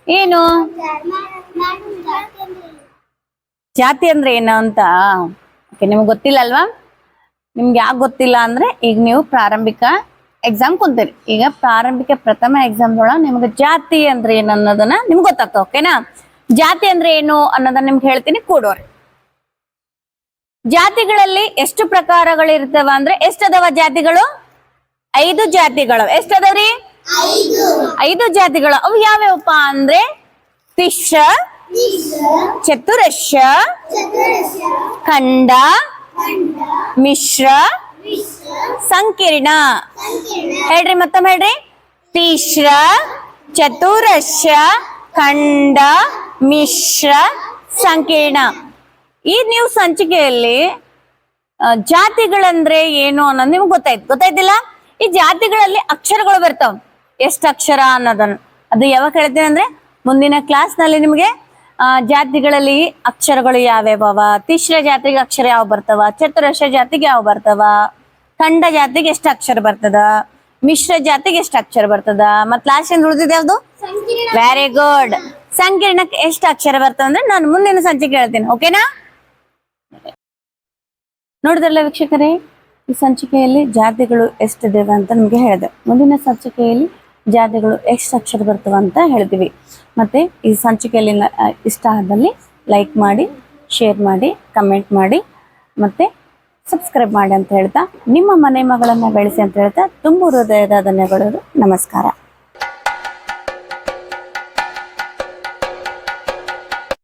ಏನು ಜಾತಿ ಅಂದ್ರೆ ಏನು ಅಂತ ನಿಮ್ಗೆ ಗೊತ್ತಿಲ್ಲ ಅಲ್ವಾ? ನಿಮ್ಗೆ ಯಾಕೆ ಗೊತ್ತಿಲ್ಲ ಅಂದ್ರೆ ಈಗ ನೀವು ಪ್ರಾರಂಭಿಕ ಎಕ್ಸಾಮ್ ಕುಂತೀರಿ. ಈಗ ಪ್ರಾರಂಭಿಕ ಪ್ರಥಮ ಎಕ್ಸಾಮ್ ಒಳಗೆ ನಿಮ್ಗೆ ಜಾತಿ ಅಂದ್ರೆ ಏನು ಅನ್ನೋದನ್ನ ನಿಮ್ಗೆ ಗೊತ್ತಾಗ್ತದೆ. ಓಕೆನಾ? ಜಾತಿ ಅಂದ್ರೆ ಏನು ಅನ್ನೋದನ್ನ ನಿಮ್ಗೆ ಹೇಳ್ತೀನಿ, ಕೂಡೋರಿ. ಜಾತಿಗಳಲ್ಲಿ ಎಷ್ಟು ಪ್ರಕಾರಗಳಿರ್ತವ ಅಂದ್ರೆ ಎಷ್ಟದವ ಜಾತಿಗಳು? 5 ಜಾತಿಗಳು. ಎಷ್ಟದವ್ರಿ? 5 ಜಾತಿಗಳು. ಅವು ಯಾವ್ಯಾವಪ್ಪ ಅಂದ್ರೆ ತಿಶ್ರ, ಚತುರಶ್ರ, ಖಂಡ, ಮಿಶ್ರ, ಸಂಕೀರ್ಣ. ಹೇಳ್ರಿ, ಮತ್ತೊಮ್ಮೆ ಹೇಳ್ರಿ. ತಿಶ್ರ, ಚತುರಶ್ರ, ಖಂಡ, ಮಿಶ್ರ, ಸಂಕೀರ್ಣ. ಈ ನೀವು ಸಂಚಿಕೆಯಲ್ಲಿ ಜಾತಿಗಳಂದ್ರೆ ಏನು ಅನ್ನೋದು ನಿಮ್ಗೆ ಗೊತ್ತಾಯ್ತಿಲ್ಲ? ಈ ಜಾತಿಗಳಲ್ಲಿ ಅಕ್ಷರಗಳು ಬರ್ತಾವ. ಎಷ್ಟು ಅಕ್ಷರ ಅನ್ನೋದನ್ನು ಅದು ಯಾವಾಗ ಹೇಳ್ತೇನೆ ಅಂದ್ರೆ ಮುಂದಿನ ಕ್ಲಾಸ್ ನಲ್ಲಿ ನಿಮ್ಗೆ ಜಾತಿಗಳಲ್ಲಿ ಅಕ್ಷರಗಳು ಯಾವ್ಯಾವ, ತಿಶ್ರ ಜಾತಿಗೆ ಅಕ್ಷರ ಯಾವ ಬರ್ತವ, ಚತುರಶ್ರ ಜಾತಿಗೆ ಯಾವ ಬರ್ತವ, ಖಂಡ ಜಾತಿಗೆ ಎಷ್ಟು ಅಕ್ಷರ ಬರ್ತದ, ಮಿಶ್ರ ಜಾತಿಗೆ ಎಷ್ಟು ಅಕ್ಷರ ಬರ್ತದ, ಮತ್ ಲಾಸ್ಟ್ ಏನ್ ಉಳಿದಿದೆ ಯಾವ್ದು? Very good. ಸಂಕೀರ್ಣಕ್ಕೆ ಎಷ್ಟು ಅಕ್ಷರ ಬರ್ತದ ಅಂದ್ರೆ ನಾನು ಮುಂದಿನ ಸಂಚಿಕೆ ಹೇಳ್ತೀನಿ. ಓಕೆನಾ? ನೋಡಿದ್ರಲ್ಲ ವೀಕ್ಷಕರೇ, ಈ ಸಂಚಿಕೆಯಲ್ಲಿ ಜಾತಿಗಳು ಎಷ್ಟಿದ್ದೇವೆ ಅಂತ ನಿಮ್ಗೆ ಹೇಳಿದೆ. ಮುಂದಿನ ಸಂಚಿಕೆಯಲ್ಲಿ ಜಾತಿಗಳು ಎಷ್ಟು ಅಕ್ಷರ ಬರ್ತವ ಅಂತ ಹೇಳ್ತೀವಿ. ಮತ್ತೆ ಈ ಸಂಚಿಕೆಯಲ್ಲಿ ಇಷ್ಟ ಆದಲ್ಲಿ ಲೈಕ್ ಮಾಡಿ, ಶೇರ್ ಮಾಡಿ, ಕಮೆಂಟ್ ಮಾಡಿ, ಮತ್ತೆ ಸಬ್ಸ್ಕ್ರೈಬ್ ಮಾಡಿ ಅಂತ ಹೇಳ್ತಾ, ನಿಮ್ಮ ಮನೆ ಮಗಳನ್ನ ಬೆಳೆಸಿ ಅಂತ ಹೇಳ್ತಾ ತುಂಬ ಹೃದಯದ ಧನ್ಯವಾದಗಳು. ನಮಸ್ಕಾರ.